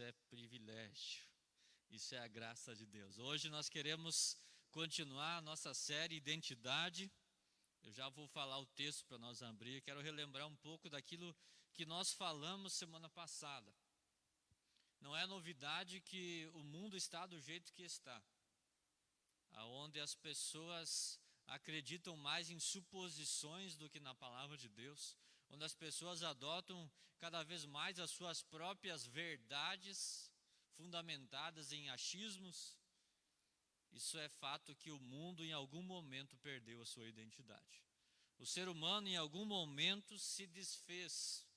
é privilégio, isso é a graça de Deus. Hoje nós queremos continuar a nossa série Identidade. Eu já vou falar o texto para nós abrir. Quero relembrar um pouco daquilo que nós falamos semana passada. Não é novidade que o mundo está do jeito que está, aonde as pessoas acreditam mais em suposições do que na palavra de Deus, onde as pessoas adotam cada vez mais as suas próprias verdades fundamentadas em achismos. Isso é fato que o mundo em algum momento perdeu a sua identidade. O ser humano em algum momento se desfez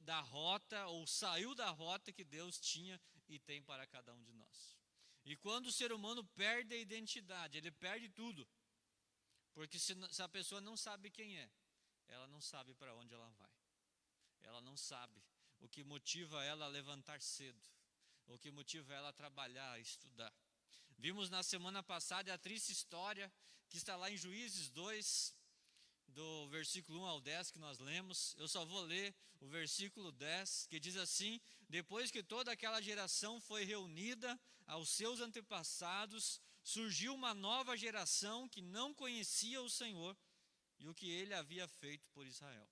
da rota, ou saiu da rota que Deus tinha e tem para cada um de nós. E quando o ser humano perde a identidade, ele perde tudo. Porque se a pessoa não sabe quem é, ela não sabe para onde ela vai. Ela não sabe o que motiva ela a levantar cedo, o que motiva ela a trabalhar, a estudar. Vimos na semana passada a triste história que está lá em Juízes 2, do versículo 1 ao 10 que nós lemos. Eu só vou ler o versículo 10, que diz assim: depois que toda aquela geração foi reunida aos seus antepassados, surgiu uma nova geração que não conhecia o Senhor e o que ele havia feito por Israel.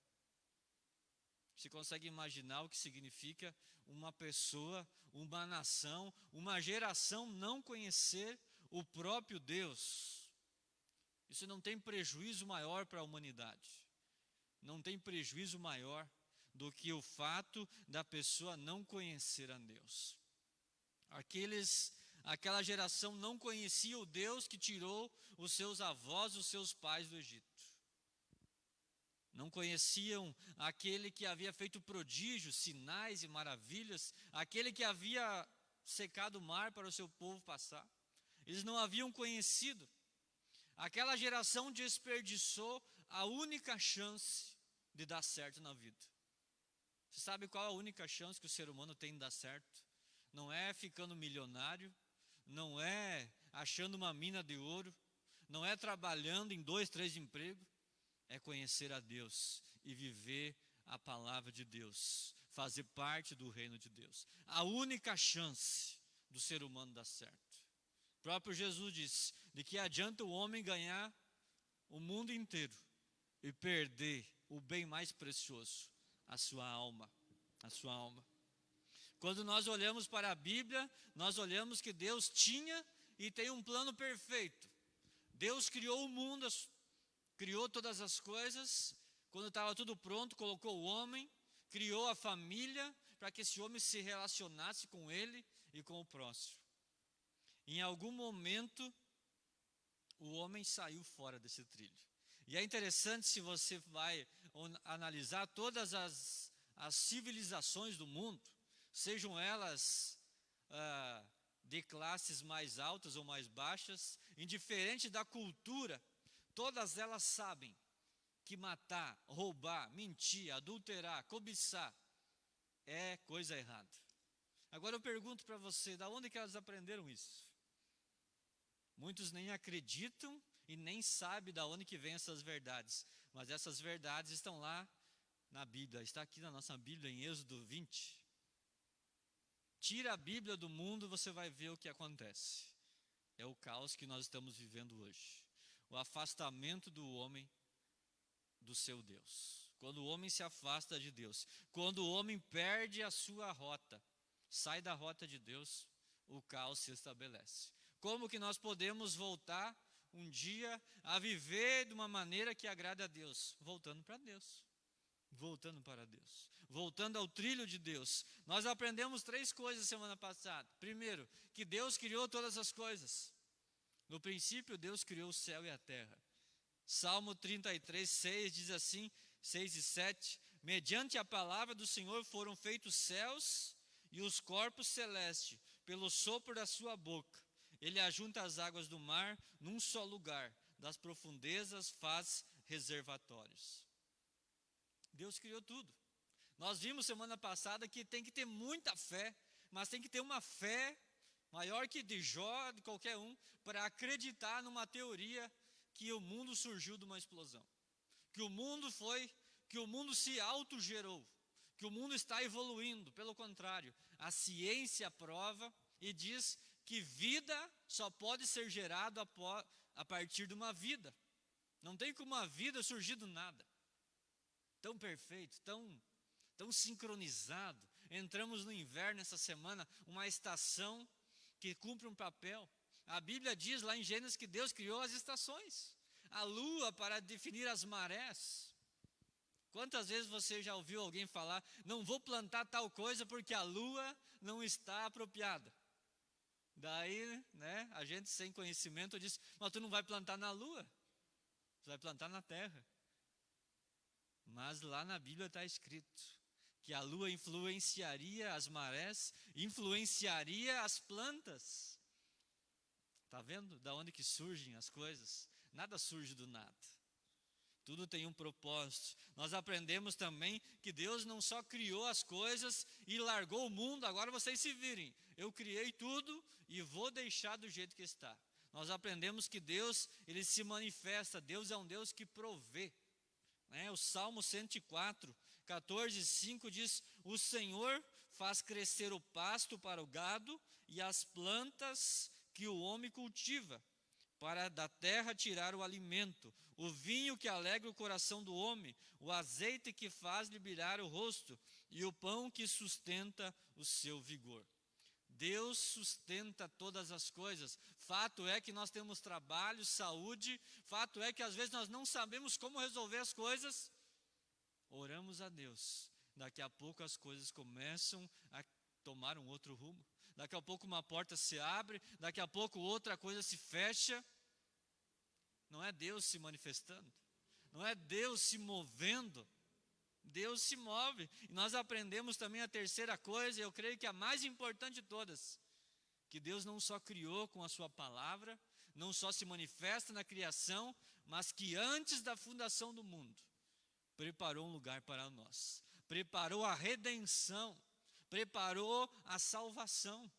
Você consegue imaginar o que significa uma pessoa, uma nação, uma geração não conhecer o próprio Deus? Isso não tem prejuízo maior para a humanidade. Não tem prejuízo maior do que o fato da pessoa não conhecer a Deus. Aquela geração não conhecia o Deus que tirou os seus avós, os seus pais do Egito. Não conheciam aquele que havia feito prodígios, sinais e maravilhas, aquele que havia secado o mar para o seu povo passar. Eles não haviam conhecido. Aquela geração desperdiçou a única chance de dar certo na vida. Você sabe qual é a única chance que o ser humano tem de dar certo? Não é ficando milionário, não é achando uma mina de ouro, não é trabalhando em 2, 3 empregos. É conhecer a Deus e viver a palavra de Deus, fazer parte do reino de Deus. A única chance do ser humano dar certo. O próprio Jesus disse: de que adianta o homem ganhar o mundo inteiro e perder o bem mais precioso, a sua alma, a sua alma. Quando nós olhamos para a Bíblia, nós olhamos que Deus tinha e tem um plano perfeito. Deus criou o mundo, criou todas as coisas. Quando estava tudo pronto, colocou o homem, criou a família para que esse homem se relacionasse com ele e com o próximo. Em algum momento, o homem saiu fora desse trilho. E é interessante, se você vai analisar todas as civilizações do mundo, sejam elas de classes mais altas ou mais baixas, indiferente da cultura, todas elas sabem que matar, roubar, mentir, adulterar, cobiçar é coisa errada. Agora eu pergunto para você, da onde que elas aprenderam isso? Muitos nem acreditam e nem sabem de onde que vêm essas verdades. Mas essas verdades estão lá na Bíblia. Está aqui na nossa Bíblia, em Êxodo 20. Tira a Bíblia do mundo, você vai ver o que acontece. É o caos que nós estamos vivendo hoje. O afastamento do homem do seu Deus. Quando o homem se afasta de Deus. Quando o homem perde a sua rota. Sai da rota de Deus, o caos se estabelece. Como que nós podemos voltar um dia a viver de uma maneira que agrade a Deus? Voltando para Deus. Voltando para Deus. Voltando ao trilho de Deus. Nós aprendemos 3 coisas semana passada. Primeiro, que Deus criou todas as coisas. No princípio, Deus criou o céu e a terra. Salmo 33, 6 diz assim, 6 e 7. Mediante a palavra do Senhor foram feitos os céus e os corpos celestes, pelo sopro da sua boca. Ele ajunta as águas do mar num só lugar, das profundezas faz reservatórios. Deus criou tudo. Nós vimos semana passada que tem que ter muita fé, mas tem que ter uma fé maior que de Jó, de qualquer um, para acreditar numa teoria que o mundo surgiu de uma explosão. Que o mundo se autogerou. que o mundo está evoluindo. Pelo contrário, a ciência prova e diz que vida só pode ser gerada a partir de uma vida. Não tem como uma vida surgir do nada. Tão perfeito, tão sincronizado. Entramos no inverno essa semana, uma estação que cumpre um papel. A Bíblia diz lá em Gênesis que Deus criou as estações. A lua para definir as marés. Quantas vezes você já ouviu alguém falar, não vou plantar tal coisa porque a lua não está apropriada? Daí, né, a gente sem conhecimento diz, mas tu não vai plantar na lua, tu vai plantar na terra. Mas lá na Bíblia está escrito que a lua influenciaria as marés, influenciaria as plantas. Está vendo da onde que surgem as coisas? Nada surge do nada. Tudo tem um propósito. Nós aprendemos também que Deus não só criou as coisas e largou o mundo, agora vocês se virem. Eu criei tudo e vou deixar do jeito que está. Nós aprendemos que Deus, Ele se manifesta. Deus é um Deus que provê. O Salmo 104, 14, 5 diz, o Senhor faz crescer o pasto para o gado e as plantas que o homem cultiva, para da terra tirar o alimento, o vinho que alegra o coração do homem, o azeite que faz-lhe brilhar o rosto, e o pão que sustenta o seu vigor. Deus sustenta todas as coisas. Fato é que nós temos trabalho, saúde, fato é que às vezes nós não sabemos como resolver as coisas. Oramos a Deus. Daqui a pouco as coisas começam a tomar um outro rumo. Daqui a pouco uma porta se abre, daqui a pouco outra coisa se fecha. Não é Deus se manifestando, não é Deus se movendo. Deus se move. E nós aprendemos também a terceira coisa, eu creio que a mais importante de todas, que Deus não só criou com a sua palavra, não só se manifesta na criação, mas que antes da fundação do mundo, preparou um lugar para nós, preparou a redenção, preparou a salvação.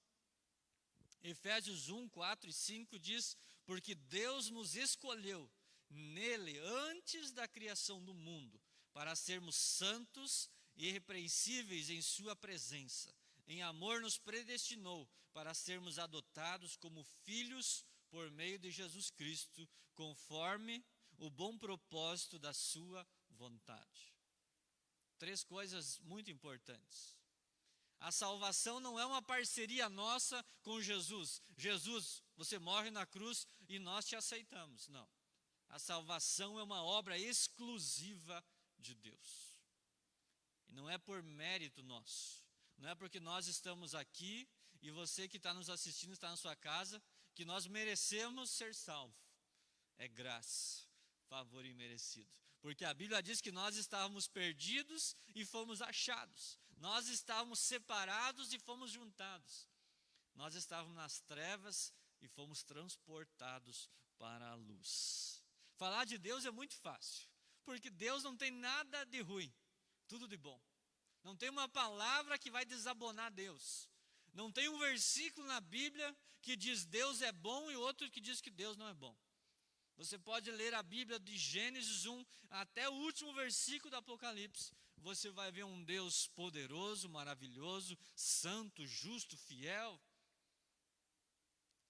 Efésios 1, 4 e 5 diz, porque Deus nos escolheu nele antes da criação do mundo, para sermos santos e irrepreensíveis em sua presença. Em amor nos predestinou para sermos adotados como filhos por meio de Jesus Cristo, conforme o bom propósito da sua vontade. 3 coisas muito importantes. A salvação não é uma parceria nossa com Jesus. Jesus, você morre na cruz e nós te aceitamos. Não. A salvação é uma obra exclusiva de Deus. E não é por mérito nosso. Não é porque nós estamos aqui e você que está nos assistindo, está na sua casa, que nós merecemos ser salvos. É graça, favor imerecido. Porque a Bíblia diz que nós estávamos perdidos e fomos achados. Nós estávamos separados e fomos juntados. Nós estávamos nas trevas e fomos transportados para a luz. Falar de Deus é muito fácil, porque Deus não tem nada de ruim, tudo de bom. Não tem uma palavra que vai desabonar Deus. Não tem um versículo na Bíblia que diz Deus é bom e outro que diz que Deus não é bom. Você pode ler a Bíblia de Gênesis 1 até o último versículo do Apocalipse. Você vai ver um Deus poderoso, maravilhoso, santo, justo, fiel.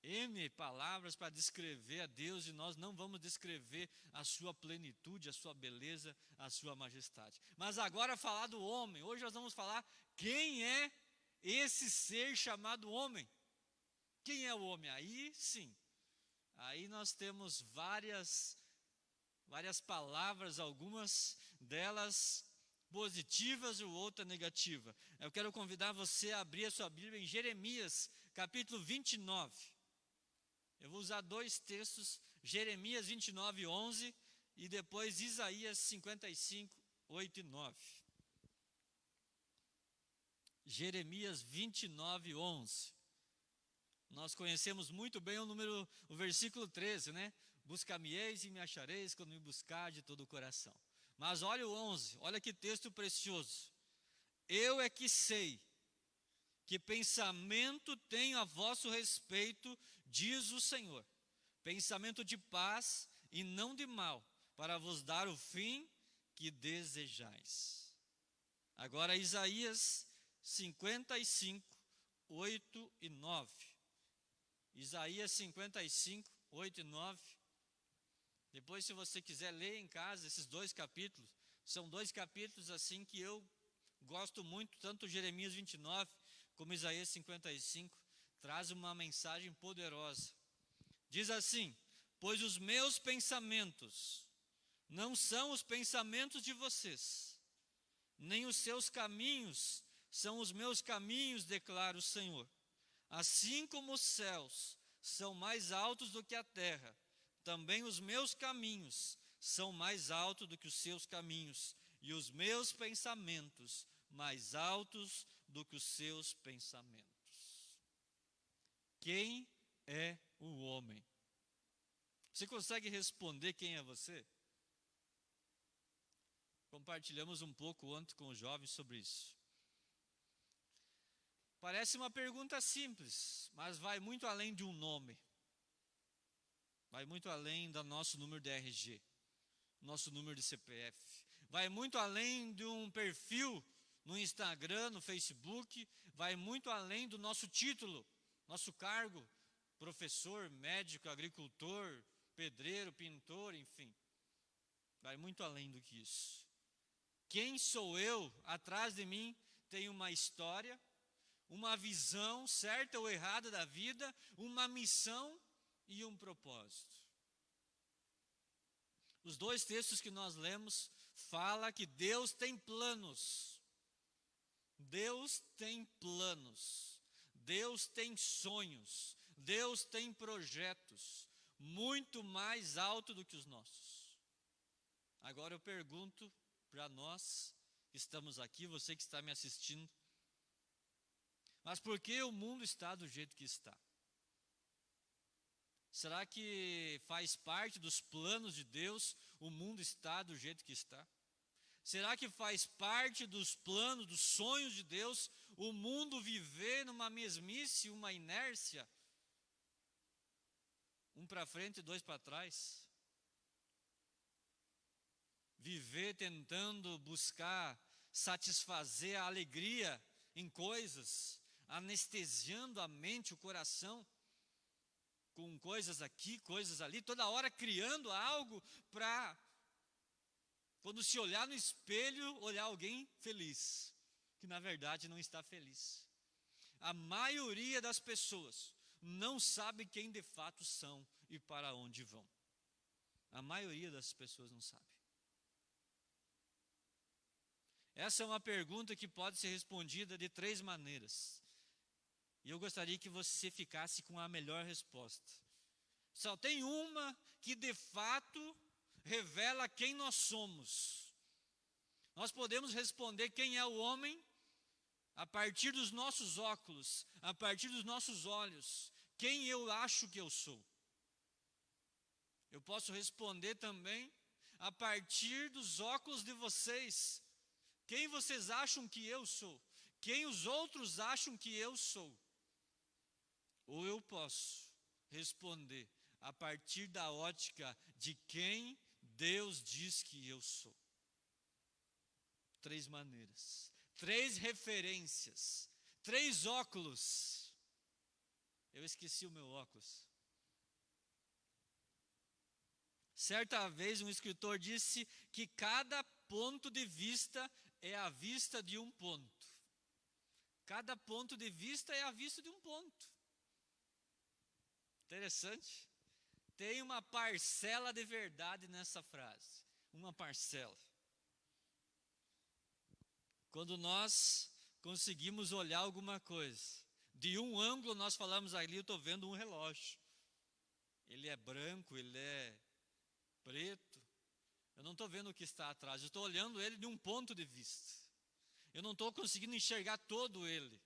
N palavras para descrever a Deus e nós não vamos descrever a sua plenitude, a sua beleza, a sua majestade. Mas agora falar do homem. Hoje nós vamos falar quem é esse ser chamado homem. Quem é o homem? Aí sim. Aí nós temos várias palavras, algumas delas positivas e outra negativa. Eu quero convidar você a abrir a sua Bíblia em Jeremias, capítulo 29. Eu vou usar 2 textos, Jeremias 29, 11 e depois Isaías 55, 8 e 9. Jeremias 29, 11. Nós conhecemos muito bem o versículo 13, né? Buscar-me-eis e me achareis quando me buscar de todo o coração. Mas olha o 11, olha que texto precioso. Eu é que sei que pensamento tenho a vosso respeito, diz o Senhor. Pensamento de paz e não de mal, para vos dar o fim que desejais. Agora Isaías 55, 8 e 9. Isaías 55, 8 e 9. Depois, se você quiser ler em casa esses 2 capítulos, são 2 capítulos assim que eu gosto muito, tanto Jeremias 29 como Isaías 55, traz uma mensagem poderosa. Diz assim: pois os meus pensamentos não são os pensamentos de vocês, nem os seus caminhos são os meus caminhos, declara o Senhor. Assim como os céus são mais altos do que a terra, também os meus caminhos são mais altos do que os seus caminhos, e os meus pensamentos mais altos do que os seus pensamentos. Quem é o homem? Você consegue responder quem é você? Compartilhamos um pouco ontem com os jovens sobre isso. Parece uma pergunta simples, mas vai muito além de um nome. Vai muito além do nosso número de RG, nosso número de CPF. Vai muito além de um perfil no Instagram, no Facebook. Vai muito além do nosso título, nosso cargo, professor, médico, agricultor, pedreiro, pintor, enfim. Vai muito além do que isso. Quem sou eu? Atrás de mim tem uma história, uma visão certa ou errada da vida, uma missão e um propósito. Os 2 textos que nós lemos fala que Deus tem planos. Deus tem planos. Deus tem sonhos. Deus tem projetos muito mais alto do que os nossos. Agora eu pergunto para nós que estamos aqui, você que está me assistindo, mas por que o mundo está do jeito que está? Será que faz parte dos planos de Deus o mundo está do jeito que está? Será que faz parte dos planos, dos sonhos de Deus o mundo viver numa mesmice, uma inércia? Um para frente e 2 para trás? Viver tentando buscar satisfazer a alegria em coisas, anestesiando a mente, o coração, com coisas aqui, coisas ali, toda hora criando algo para, quando se olhar no espelho, olhar alguém feliz, que na verdade não está feliz. A maioria das pessoas não sabe quem de fato são e para onde vão. A maioria das pessoas não sabe. Essa é uma pergunta que pode ser respondida de 3 maneiras. E eu gostaria que você ficasse com a melhor resposta. Só tem uma que de fato revela quem nós somos. Nós podemos responder quem é o homem a partir dos nossos óculos, a partir dos nossos olhos. Quem eu acho que eu sou. Eu posso responder também a partir dos óculos de vocês. Quem vocês acham que eu sou? Quem os outros acham que eu sou? Ou eu posso responder a partir da ótica de quem Deus diz que eu sou. 3 maneiras, 3 referências, 3 óculos. Eu esqueci o meu óculos. Certa vez um escritor disse que cada ponto de vista é a vista de um ponto. Cada ponto de vista é a vista de um ponto. Interessante. Tem uma parcela de verdade nessa frase. Uma parcela. Quando nós conseguimos olhar alguma coisa, de um ângulo nós falamos ali, eu estou vendo um relógio. Ele é branco, ele é preto. Eu não estou vendo o que está atrás, eu estou olhando ele de um ponto de vista. Eu não estou conseguindo enxergar todo ele.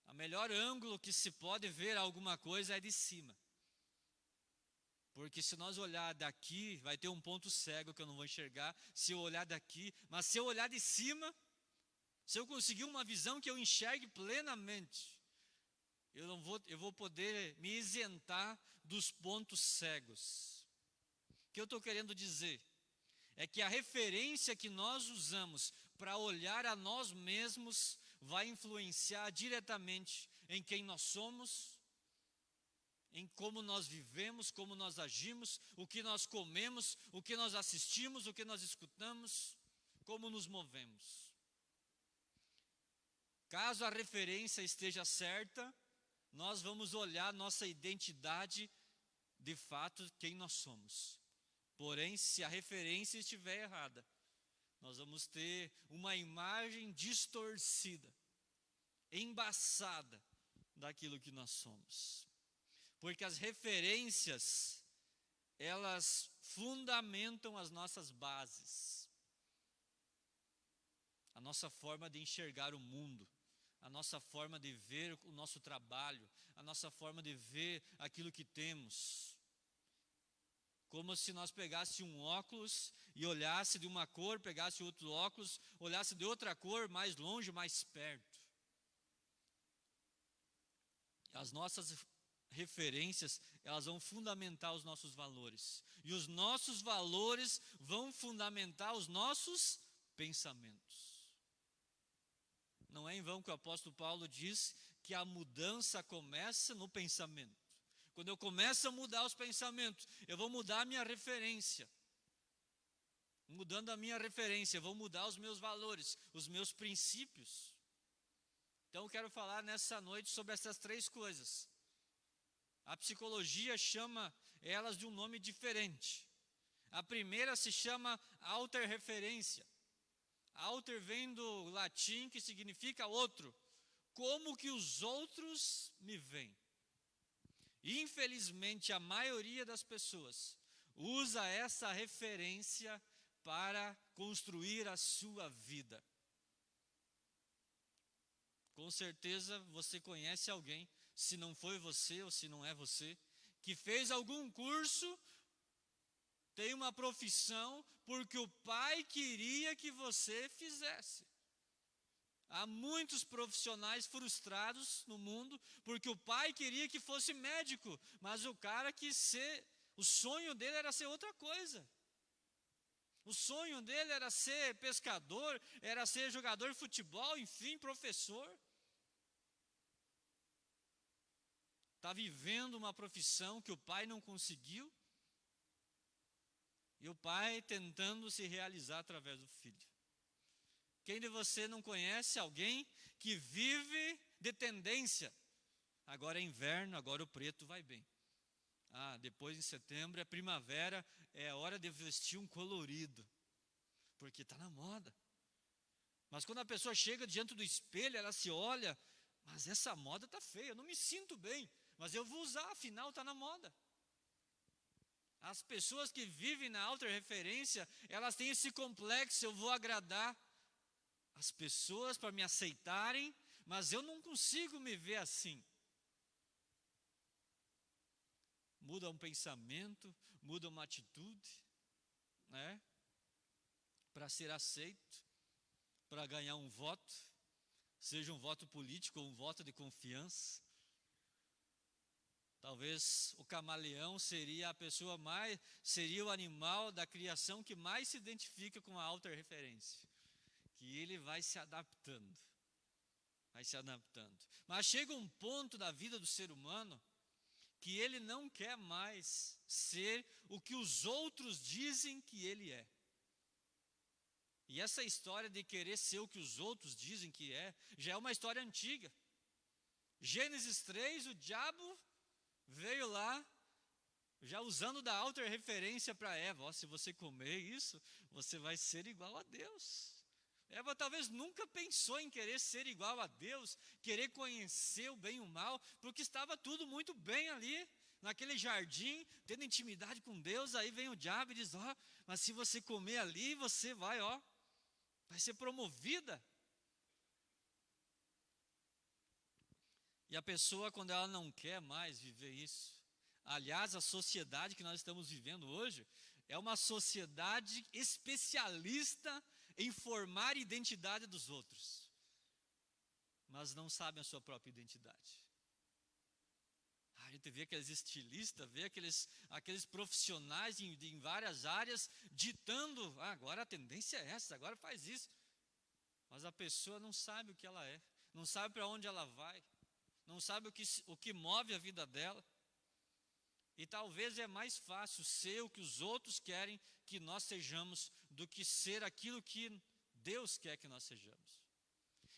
O melhor ângulo que se pode ver alguma coisa é de cima. Porque se nós olhar daqui, vai ter um ponto cego que eu não vou enxergar. Se eu olhar daqui, mas se eu olhar de cima, se eu conseguir uma visão que eu enxergue plenamente, eu vou poder me isentar dos pontos cegos. O que eu estou querendo dizer? é que a referência que nós usamos para olhar a nós mesmos vai influenciar diretamente em quem nós somos, em como nós vivemos, como nós agimos, o que nós comemos, o que nós assistimos, o que nós escutamos, como nos movemos. Caso a referência esteja certa, nós vamos olhar nossa identidade, de fato, quem nós somos. Porém, se a referência estiver errada, nós vamos ter uma imagem distorcida, embaçada daquilo que nós somos. Porque as referências, elas fundamentam as nossas bases, a nossa forma de enxergar o mundo, a nossa forma de ver o nosso trabalho, a nossa forma de ver aquilo que temos. Como se nós pegássemos um óculos e olhasse de uma cor, pegasse outro óculos, olhasse de outra cor, mais longe, mais perto. As nossas referências, elas vão fundamentar os nossos valores. E os nossos valores vão fundamentar os nossos pensamentos. Não é em vão que o apóstolo Paulo diz que a mudança começa no pensamento. Quando eu começo a mudar os pensamentos, eu vou mudar a minha referência. Mudando a minha referência, eu vou mudar os meus valores, os meus princípios. Então eu quero falar nessa noite sobre essas três coisas. A psicologia chama elas de um nome diferente. A primeira se chama autorreferência. Alter vem do latim, que significa outro. Como que os outros me veem? Infelizmente, a maioria das pessoas usa essa referência para construir a sua vida. Com certeza você conhece alguém, se não foi você ou se não é você, que fez algum curso, tem uma profissão, porque o pai queria que você fizesse. Há muitos profissionais frustrados no mundo, porque o pai queria que fosse médico, mas o cara o sonho dele era ser outra coisa. O sonho dele era ser pescador, era ser jogador de futebol, enfim, professor. Está vivendo uma profissão que o pai não conseguiu, e o pai tentando se realizar através do filho. Quem de você não conhece alguém que vive de tendência? Agora é inverno, agora o preto vai bem. Depois em setembro é primavera, é hora de vestir um colorido, porque está na moda. Mas quando a pessoa chega diante do espelho, ela se olha, mas essa moda está feia, eu não me sinto bem, mas eu vou usar, afinal está na moda. As pessoas que vivem na autorreferência, elas têm esse complexo, eu vou agradar as pessoas para me aceitarem, mas eu não consigo me ver assim. Muda um pensamento, muda uma atitude, né? Para ser aceito, para ganhar um voto, seja um voto político ou um voto de confiança. Talvez o camaleão seria seria o animal da criação que mais se identifica com a autorreferência. Que ele vai se adaptando. Mas chega um ponto da vida do ser humano que ele não quer mais ser o que os outros dizem que ele é. E essa história de querer ser o que os outros dizem que é, já é uma história antiga. Gênesis 3, o diabo veio lá, já usando da autorreferência para Eva. Se você comer isso, você vai ser igual a Deus. Eva talvez nunca pensou em querer ser igual a Deus, querer conhecer o bem e o mal, porque estava tudo muito bem ali, naquele jardim, tendo intimidade com Deus. Aí vem o diabo e diz, mas se você comer ali, você vai ser promovida. E a pessoa, quando ela não quer mais viver isso, aliás, a sociedade que nós estamos vivendo hoje, é uma sociedade especialista em formar a identidade dos outros, mas não sabem a sua própria identidade. gente vê aqueles estilistas, vê aqueles profissionais em várias áreas ditando, agora a tendência é essa, agora faz isso. Mas a pessoa não sabe o que ela é, não sabe para onde ela vai, não sabe o que move a vida dela. E talvez é mais fácil ser o que os outros querem que nós sejamos do que ser aquilo que Deus quer que nós sejamos.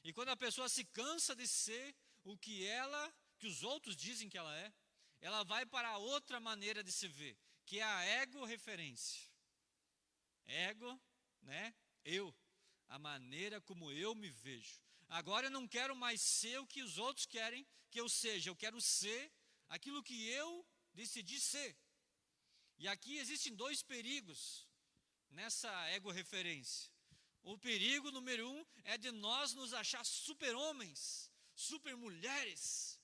E quando a pessoa se cansa de ser o que os outros dizem que ela vai para outra maneira de se ver, que é a ego-referência. Ego, né? Eu, a maneira como eu me vejo. Agora eu não quero mais ser o que os outros querem que eu seja, eu quero ser aquilo que eu decidi ser. E aqui existem dois perigos nessa ego-referência. O perigo número 1 é de nós nos achar super-homens, super-mulheres.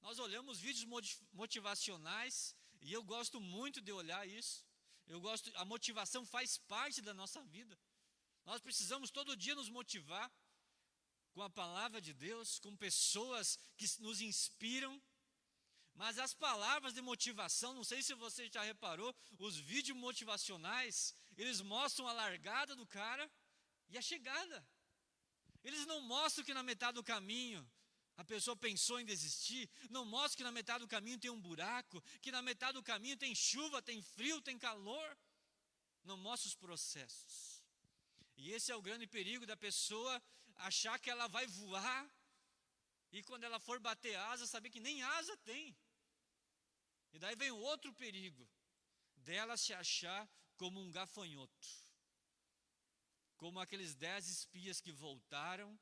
Nós olhamos vídeos motivacionais e eu gosto muito de olhar isso. A motivação faz parte da nossa vida. Nós precisamos todo dia nos motivar com a palavra de Deus, com pessoas que nos inspiram. Mas as palavras de motivação, não sei se você já reparou, os vídeos motivacionais, eles mostram a largada do cara e a chegada. Eles não mostram que na metade do caminho a pessoa pensou em desistir, não mostram que na metade do caminho tem um buraco, que na metade do caminho tem chuva, tem frio, tem calor. Não mostra os processos. E esse é o grande perigo da pessoa achar que ela vai voar e quando ela for bater asa, saber que nem asa tem. E daí vem o outro perigo, dela se achar como um gafanhoto. Como aqueles 10 espias que voltaram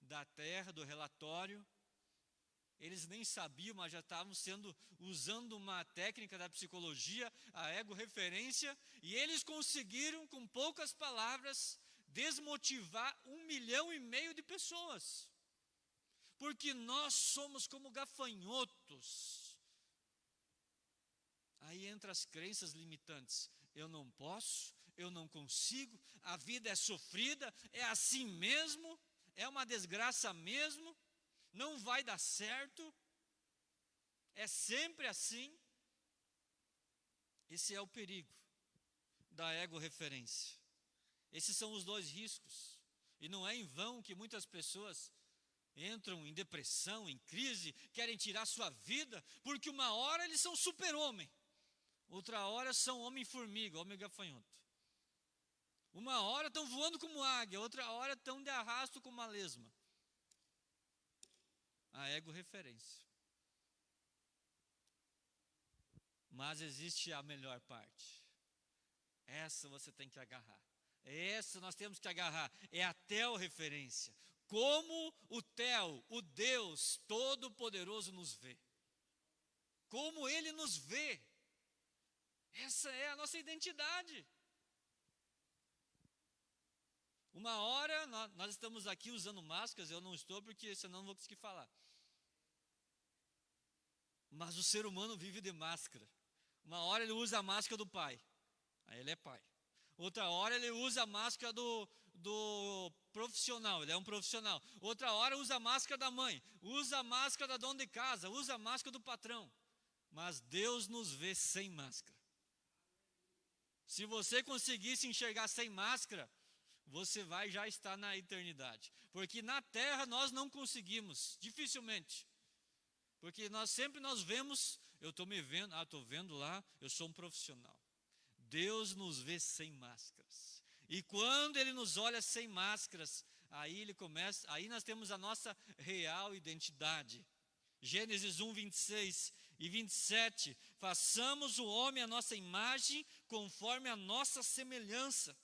da terra, do relatório. Eles nem sabiam, mas já estavam usando uma técnica da psicologia, a ego-referência, e eles conseguiram, com poucas palavras, desmotivar 1,5 milhão de pessoas. Porque nós somos como gafanhotos. Aí entra as crenças limitantes. Eu não posso, eu não consigo, a vida é sofrida, é assim mesmo, é uma desgraça mesmo, não vai dar certo, é sempre assim. Esse é o perigo da ego-referência. Esses são os dois riscos. E não é em vão que muitas pessoas entram em depressão, em crise, querem tirar sua vida, porque uma hora eles são super-homem, outra hora são homem-formiga, homem-gafanhoto. Uma hora estão voando como águia, outra hora estão de arrasto como uma lesma. A ego-referência. Mas existe a melhor parte. Essa você tem que agarrar. Essa nós temos que agarrar. É a tel-referência. Como o Tel, o Deus Todo-Poderoso nos vê. Como Ele nos vê. Essa é a nossa identidade. Uma hora nós estamos aqui usando máscaras, eu não estou porque senão não vou conseguir falar. Mas o ser humano vive de máscara. Uma hora ele usa a máscara do pai, aí ele é pai. Outra hora ele usa a máscara do profissional, ele é um profissional. Outra hora usa a máscara da mãe, usa a máscara da dona de casa, usa a máscara do patrão. Mas Deus nos vê sem máscara. Se você conseguir se enxergar sem máscara, você vai já estar na eternidade. Porque na terra nós não conseguimos, dificilmente. Porque sempre nós vemos, eu estou me vendo, estou vendo lá, eu sou um profissional. Deus nos vê sem máscaras. E quando Ele nos olha sem máscaras, aí nós temos a nossa real identidade. Gênesis 1, 26 e 27. Façamos o homem à nossa imagem, conforme a nossa semelhança.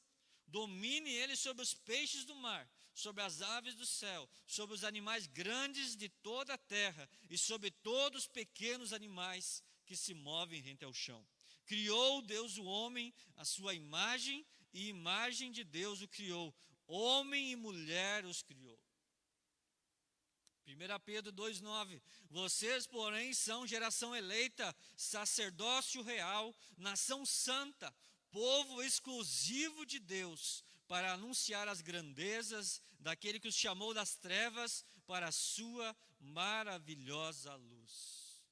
Domine ele sobre os peixes do mar, sobre as aves do céu, sobre os animais grandes de toda a terra e sobre todos os pequenos animais que se movem rente ao chão. Criou Deus o homem, a sua imagem, e imagem de Deus o criou. Homem e mulher os criou. 1 Pedro 2,9. Vocês, porém, são geração eleita, sacerdócio real, nação santa, povo exclusivo de Deus, para anunciar as grandezas daquele que os chamou das trevas para a sua maravilhosa luz.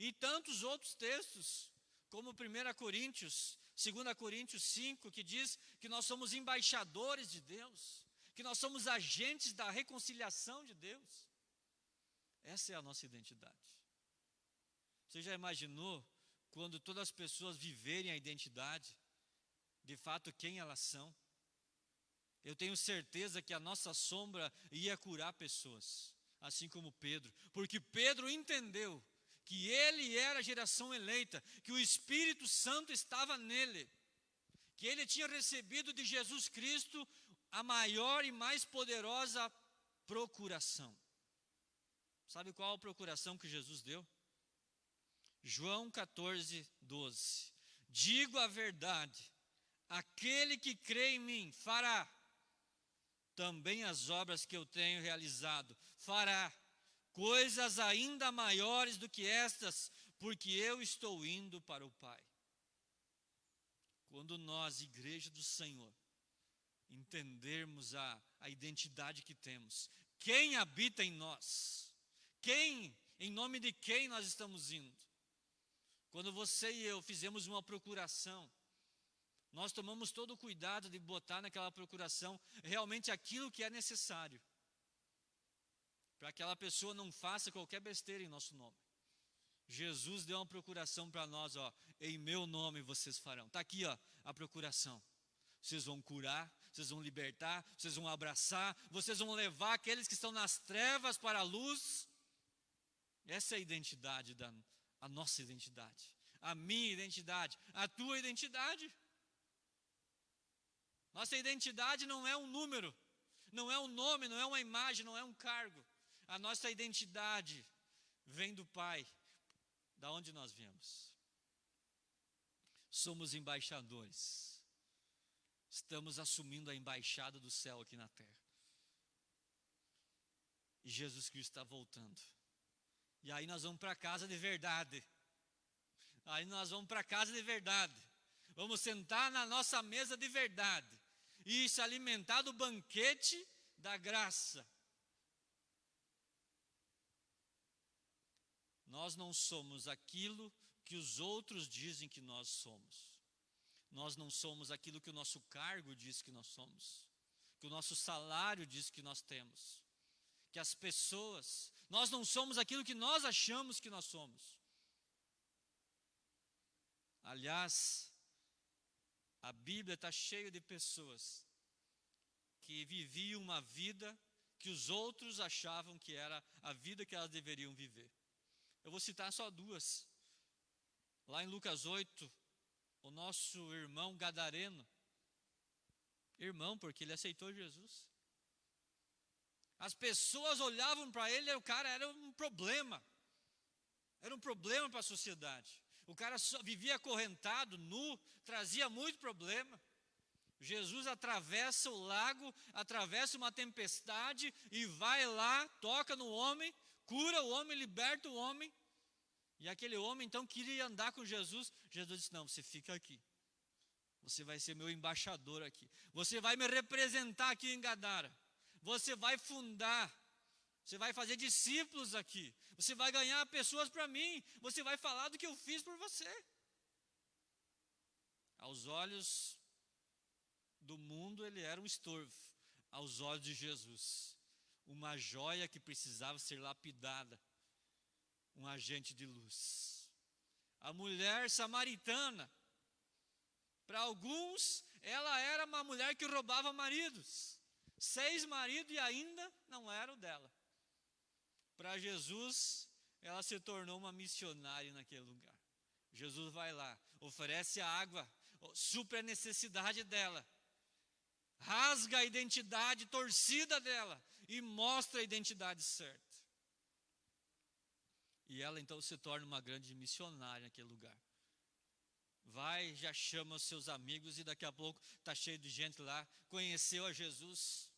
E tantos outros textos, como 1 Coríntios, 2 Coríntios 5, que diz que nós somos embaixadores de Deus, que nós somos agentes da reconciliação de Deus. Essa é a nossa identidade. Você já imaginou quando todas as pessoas viverem a identidade, de fato quem elas são? Eu tenho certeza que a nossa sombra ia curar pessoas, assim como Pedro, porque Pedro entendeu que ele era a geração eleita, que o Espírito Santo estava nele, que ele tinha recebido de Jesus Cristo a maior e mais poderosa procuração. Sabe qual a procuração que Jesus deu? João 14, 12. Digo a verdade, aquele que crê em mim fará também as obras que eu tenho realizado, fará coisas ainda maiores do que estas, porque eu estou indo para o Pai. Quando nós, igreja do Senhor, entendermos a identidade que temos, quem habita em nós, em nome de quem nós estamos indo. Quando você e eu fizemos uma procuração, nós tomamos todo o cuidado de botar naquela procuração realmente aquilo que é necessário, para que aquela pessoa não faça qualquer besteira em nosso nome. Jesus deu uma procuração para nós, em meu nome vocês farão. Está aqui, a procuração. Vocês vão curar, vocês vão libertar, vocês vão abraçar, vocês vão levar aqueles que estão nas trevas para a luz. Essa é a identidade, a nossa identidade, a minha identidade, a tua identidade. Nossa identidade não é um número, não é um nome, não é uma imagem, não é um cargo. A nossa identidade vem do Pai, da onde nós viemos. Somos embaixadores. Estamos assumindo a embaixada do céu aqui na terra. E Jesus Cristo está voltando. E aí nós vamos para casa de verdade. Aí nós vamos para casa de verdade. Vamos sentar na nossa mesa de verdade. E se alimentar do banquete da graça. Nós não somos aquilo que os outros dizem que nós somos. Nós não somos aquilo que o nosso cargo diz que nós somos, que o nosso salário diz que nós temos, que as pessoas, nós não somos aquilo que nós achamos que nós somos. Aliás, a Bíblia está cheia de pessoas que viviam uma vida que os outros achavam que era a vida que elas deveriam viver. Eu vou citar só duas. Lá em Lucas 8, o nosso irmão gadareno, irmão porque ele aceitou Jesus. As pessoas olhavam para ele e o cara era um problema para a sociedade. O cara vivia acorrentado, nu, trazia muito problema. Jesus atravessa o lago, atravessa uma tempestade e vai lá, toca no homem, cura o homem, liberta o homem. E aquele homem então queria andar com Jesus. Jesus disse: não, você fica aqui. Você vai ser meu embaixador aqui. Você vai me representar aqui em Gadara. Você vai fundar. Você vai fazer discípulos aqui. Você vai ganhar pessoas para mim. Você vai falar do que eu fiz por você. Aos olhos do mundo ele era um estorvo. Aos olhos de Jesus, uma joia que precisava ser lapidada. Um agente de luz. A mulher samaritana, para alguns, ela era uma mulher que roubava maridos. 6 maridos e ainda não era o dela. Para Jesus, ela se tornou uma missionária naquele lugar. Jesus vai lá, oferece a água, supre a necessidade dela, rasga a identidade torcida dela e mostra a identidade certa. E ela então se torna uma grande missionária naquele lugar. Vai, já chama os seus amigos e daqui a pouco está cheio de gente lá, conheceu a Jesus.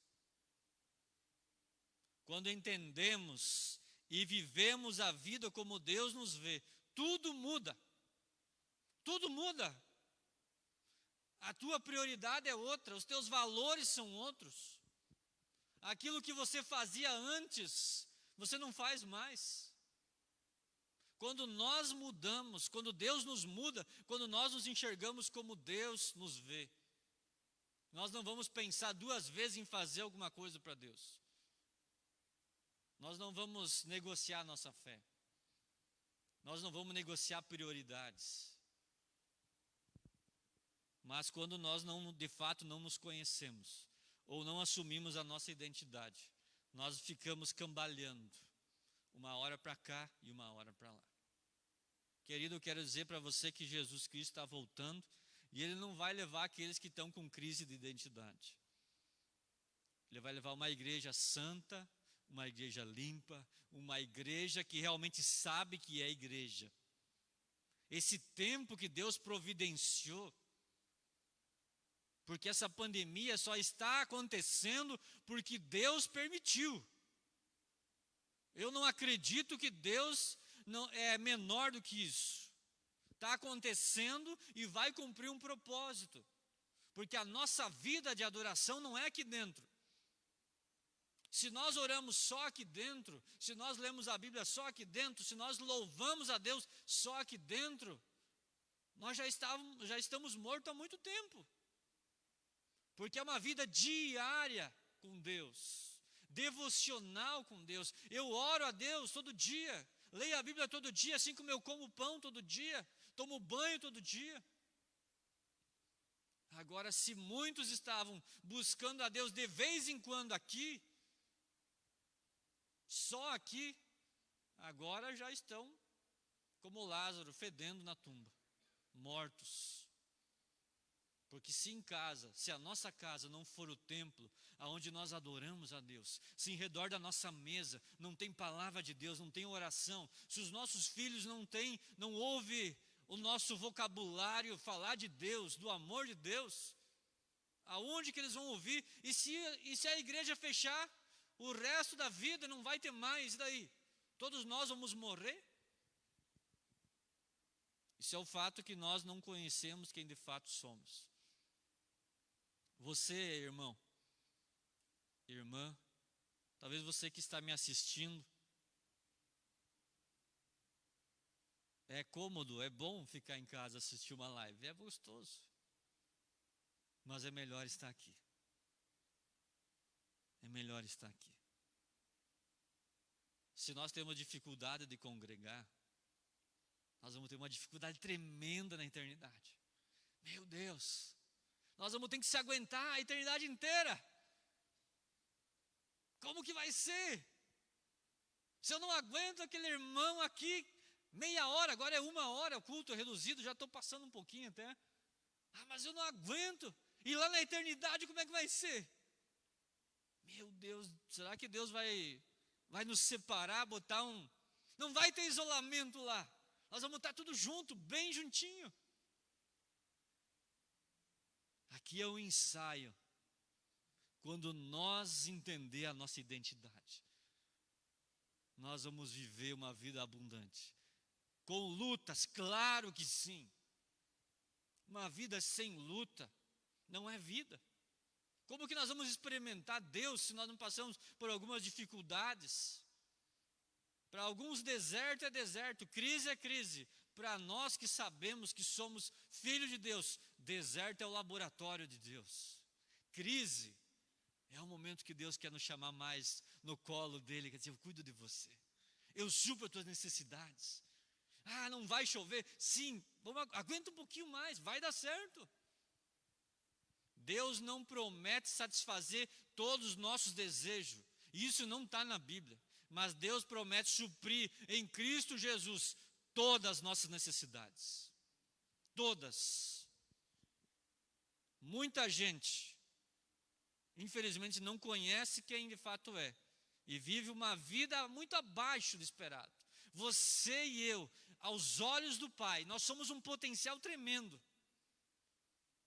Quando entendemos e vivemos a vida como Deus nos vê, tudo muda. Tudo muda. A tua prioridade é outra, os teus valores são outros. Aquilo que você fazia antes, você não faz mais. Quando nós mudamos, quando Deus nos muda, quando nós nos enxergamos como Deus nos vê, nós não vamos pensar duas vezes em fazer alguma coisa para Deus. Nós não vamos negociar nossa fé. Nós não vamos negociar prioridades. Mas quando nós de fato não nos conhecemos, ou não assumimos a nossa identidade, nós ficamos cambaleando, uma hora para cá e uma hora para lá. Querido, eu quero dizer para você que Jesus Cristo está voltando, e Ele não vai levar aqueles que estão com crise de identidade. Ele vai levar uma igreja santa, uma igreja limpa, uma igreja que realmente sabe que é igreja. Esse tempo que Deus providenciou, porque essa pandemia só está acontecendo porque Deus permitiu. Eu não acredito que Deus não é menor do que isso. Está acontecendo e vai cumprir um propósito. Porque a nossa vida de adoração não é aqui dentro. Se nós oramos só aqui dentro, se nós lemos a Bíblia só aqui dentro, se nós louvamos a Deus só aqui dentro, nós já estamos mortos há muito tempo. Porque é uma vida diária com Deus, devocional com Deus. Eu oro a Deus todo dia, leio a Bíblia todo dia, assim como eu como pão todo dia, tomo banho todo dia. Agora, se muitos estavam buscando a Deus de vez em quando aqui, só aqui, agora já estão como Lázaro, fedendo na tumba, mortos. Porque se a nossa casa não for o templo aonde nós adoramos a Deus, se em redor da nossa mesa não tem palavra de Deus, não tem oração, se os nossos filhos não ouvem o nosso vocabulário falar de Deus, do amor de Deus, aonde que eles vão ouvir? E se a igreja fechar, o resto da vida não vai ter mais, e daí? Todos nós vamos morrer? Isso é o fato que nós não conhecemos quem de fato somos. Você, irmão, irmã, talvez você que está me assistindo, é cômodo, é bom ficar em casa assistir uma live, é gostoso, mas é melhor estar aqui. É melhor estar aqui. Se nós temos dificuldade de congregar, nós vamos ter uma dificuldade tremenda na eternidade. Meu Deus! Nós vamos ter que se aguentar a eternidade inteira. Como que vai ser? Se eu não aguento aquele irmão aqui, meia hora, agora é 1 hora, o culto é reduzido, já estou passando um pouquinho até. Mas eu não aguento. E lá na eternidade, como é que vai ser? Meu Deus, será que Deus vai nos separar, botar um... Não vai ter isolamento lá. Nós vamos estar tudo junto, bem juntinho. Aqui é o ensaio, quando nós entender a nossa identidade, nós vamos viver uma vida abundante, com lutas, claro que sim. Uma vida sem luta não é vida. Como que nós vamos experimentar Deus se nós não passamos por algumas dificuldades? Para alguns deserto é deserto, crise é crise. Para nós que sabemos que somos filhos de Deus, deserto é o laboratório de Deus. Crise é o momento que Deus quer nos chamar mais no colo dele, quer dizer, eu cuido de você, eu supro as tuas necessidades. Não vai chover? Sim, aguenta um pouquinho mais, vai dar certo. Deus não promete satisfazer todos os nossos desejos, isso não está na Bíblia, mas Deus promete suprir em Cristo Jesus todas as nossas necessidades, todas. Muita gente, infelizmente, não conhece quem de fato é, e vive uma vida muito abaixo do esperado. Você e eu, aos olhos do Pai, nós somos um potencial tremendo.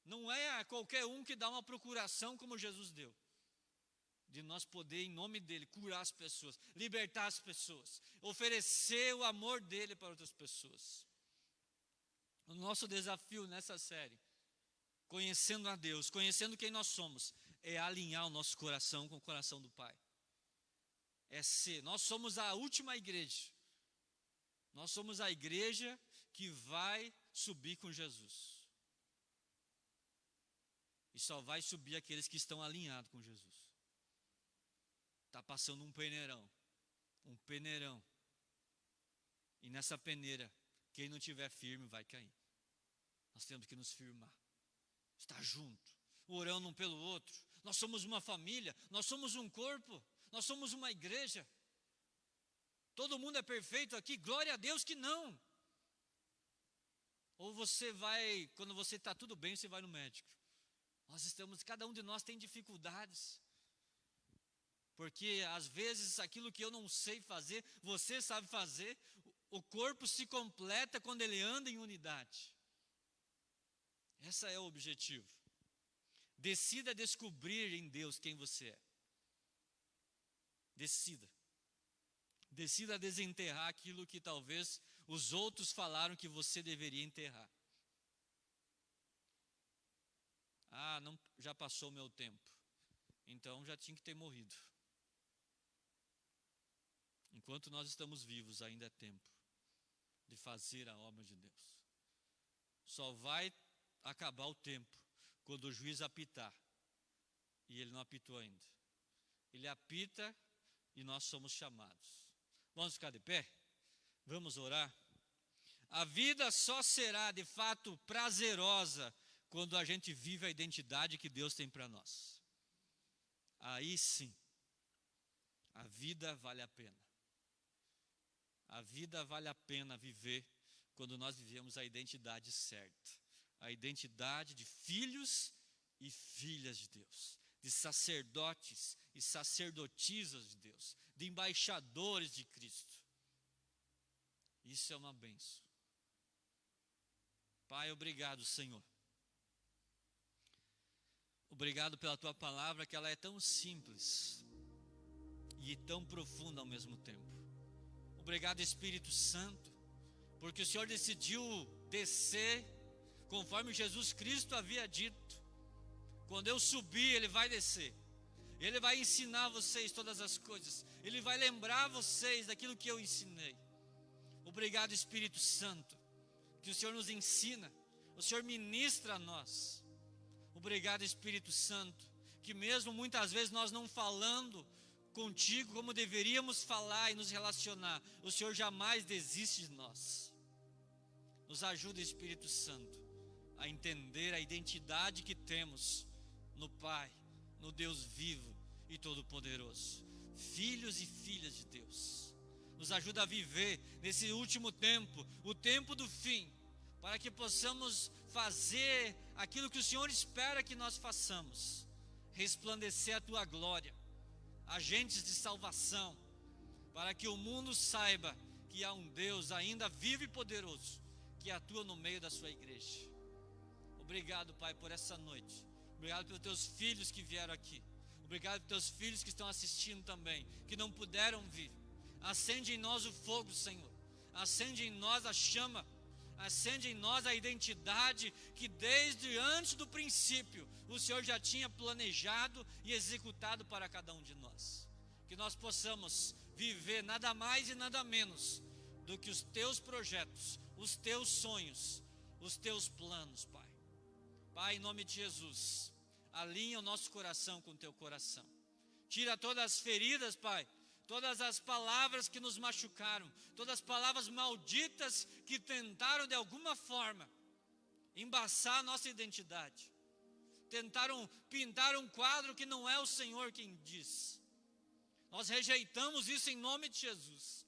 Não é qualquer um que dá uma procuração como Jesus deu, de nós poder, em nome dele, curar as pessoas, libertar as pessoas, oferecer o amor dele para outras pessoas. O nosso desafio nessa série, conhecendo a Deus, conhecendo quem nós somos, é alinhar o nosso coração com o coração do Pai. Nós somos a última igreja. Nós somos a igreja que vai subir com Jesus. E só vai subir aqueles que estão alinhados com Jesus. Está passando um peneirão. Um peneirão. E nessa peneira, quem não estiver firme vai cair. Nós temos que nos firmar. Estar junto. Orando um pelo outro. Nós somos uma família. Nós somos um corpo. Nós somos uma igreja. Todo mundo é perfeito aqui? Glória a Deus que não. Ou você vai, quando você está tudo bem, você vai no médico. Cada um de nós tem dificuldades. Porque às vezes aquilo que eu não sei fazer, você sabe fazer. O corpo se completa quando ele anda em unidade. Esse é o objetivo. Decida descobrir em Deus quem você é. Decida. Decida desenterrar aquilo que talvez os outros falaram que você deveria enterrar. Não, já passou o meu tempo. Então já tinha que ter morrido. Enquanto nós estamos vivos, ainda é tempo de fazer a obra de Deus. Só vai acabar o tempo quando o juiz apitar. E ele não apitou ainda. Ele apita e nós somos chamados. Vamos ficar de pé? Vamos orar? A vida só será de fato prazerosa quando a gente vive a identidade que Deus tem para nós. Aí sim, a vida vale a pena. A vida vale a pena viver quando nós vivemos a identidade certa. A identidade de filhos e filhas de Deus. De sacerdotes e sacerdotisas de Deus. De embaixadores de Cristo. Isso é uma bênção. Pai, obrigado, Senhor. Obrigado pela Tua palavra, que ela é tão simples e tão profunda ao mesmo tempo. Obrigado, Espírito Santo, porque o Senhor decidiu descer, conforme Jesus Cristo havia dito. Quando eu subir, Ele vai descer. Ele vai ensinar vocês todas as coisas. Ele vai lembrar vocês daquilo que eu ensinei. Obrigado, Espírito Santo, que o Senhor nos ensina, o Senhor ministra a nós. Obrigado, Espírito Santo, que mesmo muitas vezes nós não falando contigo como deveríamos falar e nos relacionar, o Senhor jamais desiste de nós. Nos ajuda, Espírito Santo, a entender a identidade que temos no Pai, no Deus vivo e todo-poderoso. Filhos e filhas de Deus. Nos ajuda a viver nesse último tempo, o tempo do fim, para que possamos fazer aquilo que o Senhor espera que nós façamos. Resplandecer a Tua glória. Agentes de salvação, para que o mundo saiba que há um Deus ainda vivo e poderoso, que atua no meio da sua igreja. Obrigado, Pai, por essa noite. Obrigado pelos Teus filhos que vieram aqui. Obrigado pelos Teus filhos que estão assistindo também, que não puderam vir. Acende em nós o fogo, Senhor. Acende em nós a chama. Acende em nós a identidade que desde antes do princípio o Senhor já tinha planejado e executado para cada um de nós. Que nós possamos viver nada mais e nada menos do que os Teus projetos, os Teus sonhos, os Teus planos, Pai. Pai, em nome de Jesus, alinha o nosso coração com o Teu coração. Tira todas as feridas, Pai. Todas as palavras que nos machucaram, todas as palavras malditas que tentaram de alguma forma embaçar a nossa identidade. Tentaram pintar um quadro que não é o Senhor quem diz. Nós rejeitamos isso em nome de Jesus.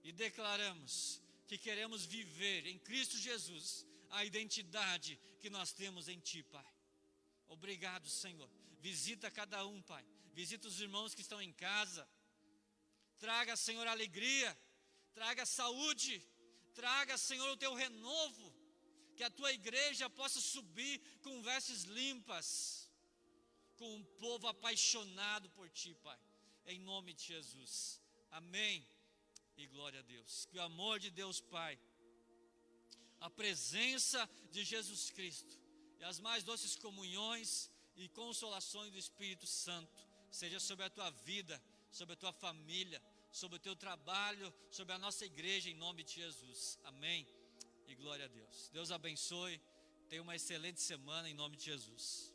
E declaramos que queremos viver em Cristo Jesus a identidade que nós temos em Ti, Pai. Obrigado, Senhor. Visita cada um, Pai. Visita os irmãos que estão em casa. Traga, Senhor, alegria, traga saúde, traga, Senhor, o Teu renovo, que a Tua igreja possa subir com vestes limpas, com um povo apaixonado por Ti, Pai, em nome de Jesus, amém, e glória a Deus. Que o amor de Deus Pai, a presença de Jesus Cristo, e as mais doces comunhões e consolações do Espírito Santo, seja sobre a tua vida, sobre a tua família, sobre o teu trabalho, sobre a nossa igreja, em nome de Jesus. Amém. E glória a Deus. Deus abençoe. Tenha uma excelente semana em nome de Jesus.